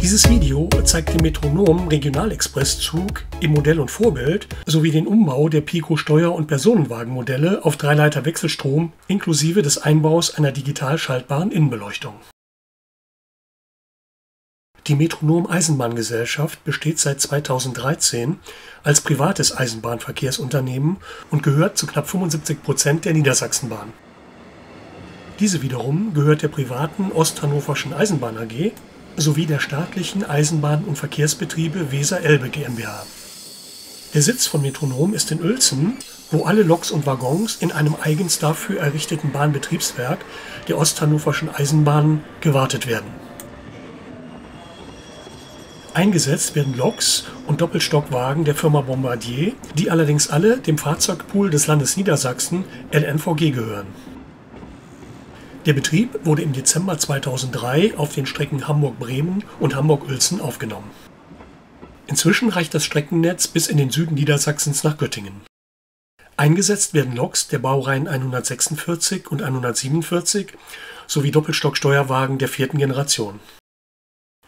Dieses Video zeigt den Metronom Regionalexpresszug im Modell und Vorbild sowie den Umbau der Pico Steuer- und Personenwagenmodelle auf Dreileiter Wechselstrom inklusive des Einbaus einer digital schaltbaren Innenbeleuchtung. Die Metronom Eisenbahngesellschaft besteht seit 2013 als privates Eisenbahnverkehrsunternehmen und gehört zu knapp 75% der Niedersachsenbahn. Diese wiederum gehört der privaten Osthannoverschen Eisenbahn AG sowie der staatlichen Eisenbahn- und Verkehrsbetriebe Weser-Elbe GmbH. Der Sitz von Metronom ist in Uelzen, wo alle Loks und Waggons in einem eigens dafür errichteten Bahnbetriebswerk der Osthannoverschen Eisenbahnen gewartet werden. Eingesetzt werden Loks und Doppelstockwagen der Firma Bombardier, die allerdings alle dem Fahrzeugpool des Landes Niedersachsen LNVG gehören. Der Betrieb wurde im Dezember 2003 auf den Strecken Hamburg-Bremen und Hamburg-Uelzen aufgenommen. Inzwischen reicht das Streckennetz bis in den Süden Niedersachsens nach Göttingen. Eingesetzt werden Loks der Baureihen 146 und 147 sowie Doppelstocksteuerwagen der 4. Generation.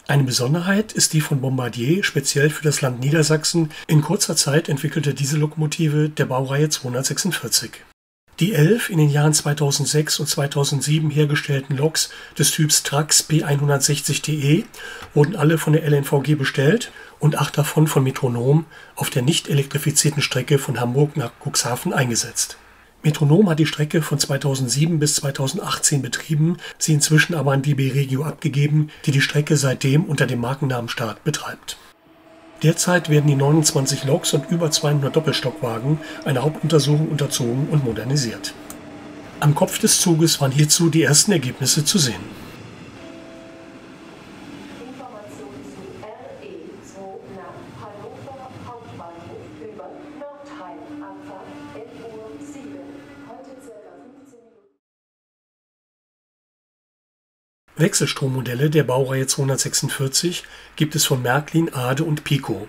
Eine Besonderheit ist die von Bombardier speziell für das Land Niedersachsen in kurzer Zeit entwickelte Diesellokomotive der Baureihe 246. Die 11 in den Jahren 2006 und 2007 hergestellten Loks des Typs Trax P160TE wurden alle von der LNVG bestellt und 8 davon von Metronom auf der nicht elektrifizierten Strecke von Hamburg nach Cuxhaven eingesetzt. Metronom hat die Strecke von 2007 bis 2018 betrieben, sie inzwischen aber an DB Regio abgegeben, die die Strecke seitdem unter dem Markennamen Start betreibt. Derzeit werden die 29 Loks und über 200 Doppelstockwagen einer Hauptuntersuchung unterzogen und modernisiert. Am Kopf des Zuges waren hierzu die ersten Ergebnisse zu sehen. Information zu RE2 nach Hannover Hauptbahnhof über Nordheim. Abfahrt 11:07 Uhr. Heute ca. 15 Minuten. Wechselstrommodelle der Baureihe 246 gibt es von Märklin, Ade und Pico.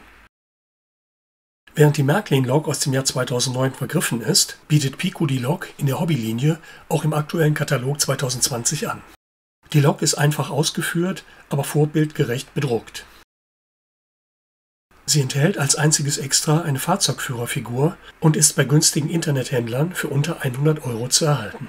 Während die Märklin-Lok aus dem Jahr 2009 vergriffen ist, bietet Pico die Lok in der Hobbylinie auch im aktuellen Katalog 2020 an. Die Lok ist einfach ausgeführt, aber vorbildgerecht bedruckt. Sie enthält als einziges Extra eine Fahrzeugführerfigur und ist bei günstigen Internethändlern für unter 100 € zu erhalten.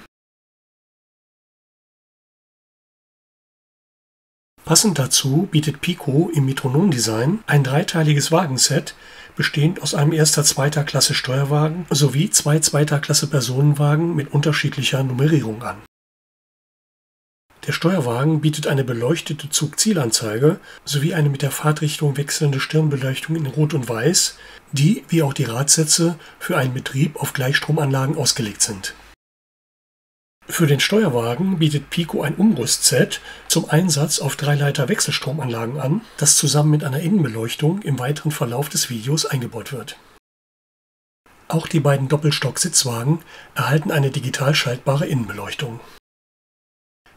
Passend dazu bietet Pico im Metronom-Design ein dreiteiliges Wagenset, bestehend aus einem 1./2. Klasse Steuerwagen sowie 2 2. Klasse Personenwagen mit unterschiedlicher Nummerierung an. Der Steuerwagen bietet eine beleuchtete Zugzielanzeige sowie eine mit der Fahrtrichtung wechselnde Stirnbeleuchtung in Rot und Weiß, die, wie auch die Radsätze, für einen Betrieb auf Gleichstromanlagen ausgelegt sind. Für den Steuerwagen bietet Pico ein Umrüstset zum Einsatz auf Dreileiter Wechselstromanlagen an, das zusammen mit einer Innenbeleuchtung im weiteren Verlauf des Videos eingebaut wird. Auch die beiden Doppelstock-Sitzwagen erhalten eine digital schaltbare Innenbeleuchtung.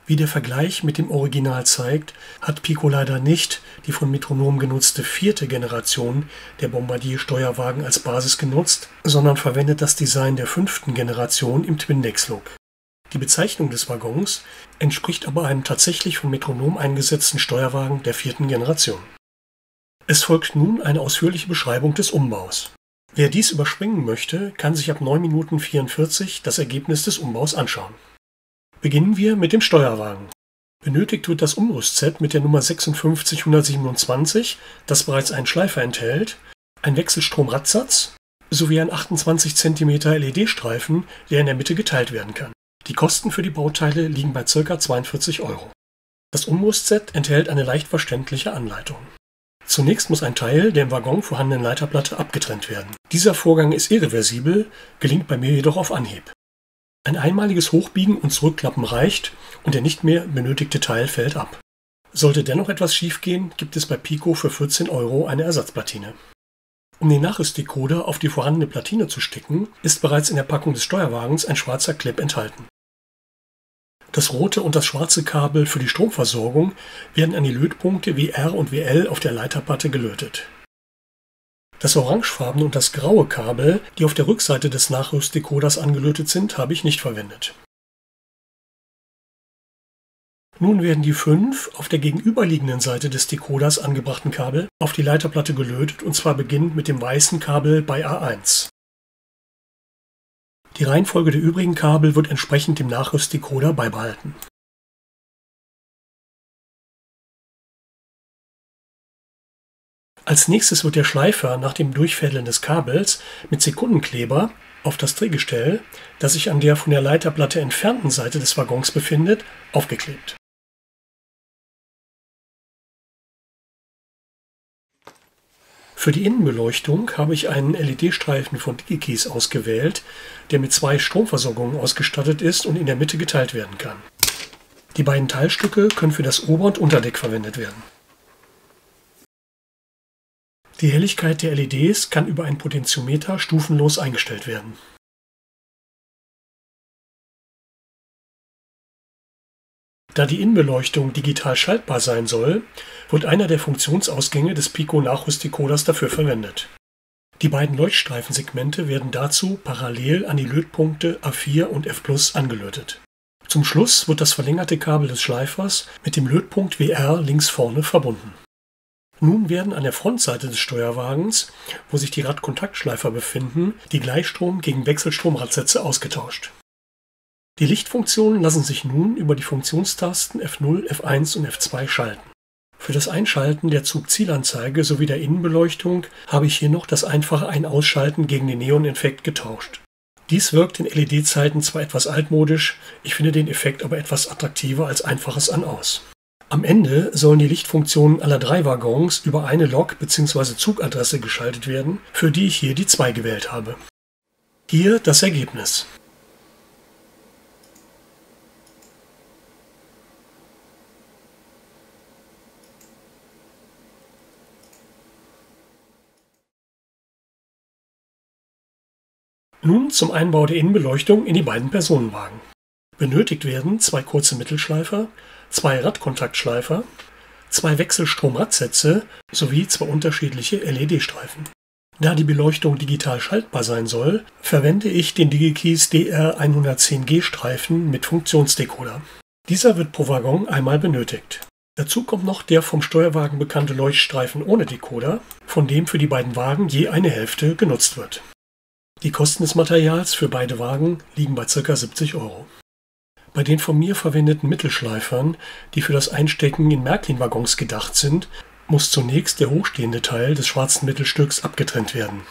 Wie der Vergleich mit dem Original zeigt, hat Pico leider nicht die von Metronom genutzte 4. Generation der Bombardier-Steuerwagen als Basis genutzt, sondern verwendet das Design der 5. Generation im Twindex-Look. Die Bezeichnung des Waggons entspricht aber einem tatsächlich von Metronom eingesetzten Steuerwagen der 4. Generation. Es folgt nun eine ausführliche Beschreibung des Umbaus. Wer dies überspringen möchte, kann sich ab 9 Minuten 44 das Ergebnis des Umbaus anschauen. Beginnen wir mit dem Steuerwagen. Benötigt wird das Umrüstset mit der Nummer 56127, das bereits einen Schleifer enthält, ein Wechselstrom-Radsatz sowie ein 28 cm LED-Streifen, der in der Mitte geteilt werden kann. Die Kosten für die Bauteile liegen bei ca. 42 €. Das Umrüstset enthält eine leicht verständliche Anleitung. Zunächst muss ein Teil der im Waggon vorhandenen Leiterplatte abgetrennt werden. Dieser Vorgang ist irreversibel, gelingt bei mir jedoch auf Anhieb. Ein einmaliges Hochbiegen und Zurückklappen reicht und der nicht mehr benötigte Teil fällt ab. Sollte dennoch etwas schiefgehen, gibt es bei Pico für 14 € eine Ersatzplatine. Um den Nachrüstdecoder auf die vorhandene Platine zu stecken, ist bereits in der Packung des Steuerwagens ein schwarzer Clip enthalten. Das rote und das schwarze Kabel für die Stromversorgung werden an die Lötpunkte WR und WL auf der Leiterplatte gelötet. Das orangefarbene und das graue Kabel, die auf der Rückseite des Nachrüstdecoders angelötet sind, habe ich nicht verwendet. Nun werden die 5 auf der gegenüberliegenden Seite des Decoders angebrachten Kabel auf die Leiterplatte gelötet, und zwar beginnend mit dem weißen Kabel bei A1. Die Reihenfolge der übrigen Kabel wird entsprechend dem Nachrüstdecoder beibehalten. Als nächstes wird der Schleifer nach dem Durchfädeln des Kabels mit Sekundenkleber auf das Drehgestell, das sich an der von der Leiterplatte entfernten Seite des Waggons befindet, aufgeklebt. Für die Innenbeleuchtung habe ich einen LED-Streifen von DigiKeys ausgewählt, der mit 2 Stromversorgungen ausgestattet ist und in der Mitte geteilt werden kann. Die beiden Teilstücke können für das Ober- und Unterdeck verwendet werden. Die Helligkeit der LEDs kann über ein Potentiometer stufenlos eingestellt werden. Da die Innenbeleuchtung digital schaltbar sein soll, wird einer der Funktionsausgänge des Pico-Nachrüstdecoders dafür verwendet. Die beiden Leuchtstreifensegmente werden dazu parallel an die Lötpunkte A4 und F+ angelötet. Zum Schluss wird das verlängerte Kabel des Schleifers mit dem Lötpunkt WR links vorne verbunden. Nun werden an der Frontseite des Steuerwagens, wo sich die Radkontaktschleifer befinden, die Gleichstrom- gegen Wechselstrom-Radsätze ausgetauscht. Die Lichtfunktionen lassen sich nun über die Funktionstasten F0, F1 und F2 schalten. Für das Einschalten der Zugzielanzeige sowie der Innenbeleuchtung habe ich hier noch das einfache Ein-Ausschalten gegen den Neon-Effekt getauscht. Dies wirkt in LED-Zeiten zwar etwas altmodisch, ich finde den Effekt aber etwas attraktiver als einfaches An-Aus. Am Ende sollen die Lichtfunktionen aller 3 Waggons über eine Lok- bzw. Zugadresse geschaltet werden, für die ich hier die 2 gewählt habe. Hier das Ergebnis. Nun zum Einbau der Innenbeleuchtung in die beiden Personenwagen. Benötigt werden 2 kurze Mittelschleifer, 2 Radkontaktschleifer, 2 Wechselstrom-Radsätze sowie 2 unterschiedliche LED-Streifen. Da die Beleuchtung digital schaltbar sein soll, verwende ich den DigiKeys DR110G-Streifen mit Funktionsdecoder. Dieser wird pro Waggon einmal benötigt. Dazu kommt noch der vom Steuerwagen bekannte Leuchtstreifen ohne Decoder, von dem für die beiden Wagen je eine Hälfte genutzt wird. Die Kosten des Materials für beide Wagen liegen bei ca. 70 €. Bei den von mir verwendeten Mittelschleifern, die für das Einstecken in Märklin-Waggons gedacht sind, muss zunächst der hochstehende Teil des schwarzen Mittelstücks abgetrennt werden.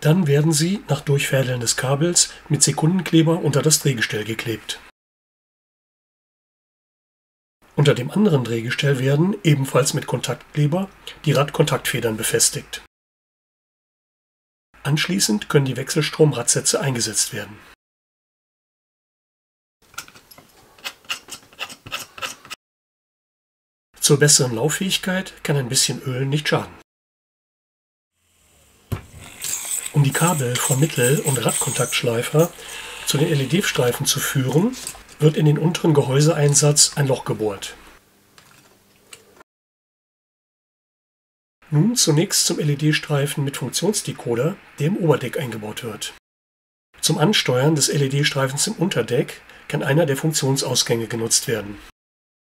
Dann werden sie nach Durchfädeln des Kabels mit Sekundenkleber unter das Drehgestell geklebt. Unter dem anderen Drehgestell werden, ebenfalls mit Kontaktkleber, die Radkontaktfedern befestigt. Anschließend können die Wechselstrom-Radsätze eingesetzt werden. Zur besseren Lauffähigkeit kann ein bisschen Öl nicht schaden. Um die Kabel vom Mittel- und Radkontaktschleifer zu den LED-Streifen zu führen, wird in den unteren Gehäuseeinsatz ein Loch gebohrt. Nun zunächst zum LED-Streifen mit Funktionsdecoder, der im Oberdeck eingebaut wird. Zum Ansteuern des LED-Streifens im Unterdeck kann einer der Funktionsausgänge genutzt werden.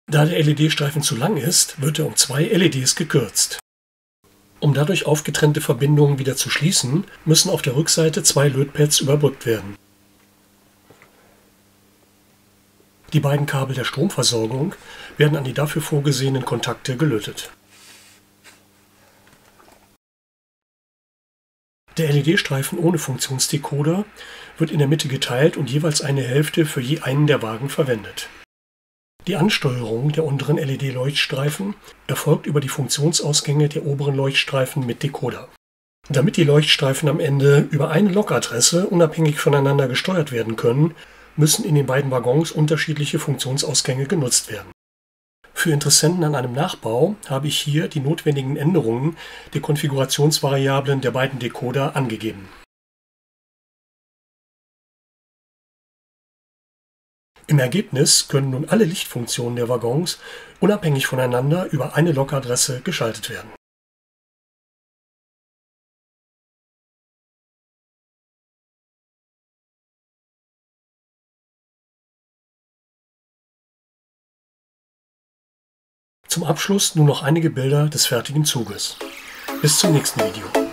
Da der LED-Streifen zu lang ist, wird er um 2 LEDs gekürzt. Um dadurch aufgetrennte Verbindungen wieder zu schließen, müssen auf der Rückseite 2 Lötpads überbrückt werden. Die beiden Kabel der Stromversorgung werden an die dafür vorgesehenen Kontakte gelötet. Der LED-Streifen ohne Funktionsdecoder wird in der Mitte geteilt und jeweils eine Hälfte für je einen der Wagen verwendet. Die Ansteuerung der unteren LED-Leuchtstreifen erfolgt über die Funktionsausgänge der oberen Leuchtstreifen mit Decoder. Damit die Leuchtstreifen am Ende über eine Lokadresse unabhängig voneinander gesteuert werden können, müssen in den beiden Waggons unterschiedliche Funktionsausgänge genutzt werden. Für Interessenten an einem Nachbau habe ich hier die notwendigen Änderungen der Konfigurationsvariablen der beiden Decoder angegeben. Im Ergebnis können nun alle Lichtfunktionen der Waggons unabhängig voneinander über eine Lokadresse geschaltet werden. Zum Abschluss nur noch einige Bilder des fertigen Zuges. Bis zum nächsten Video.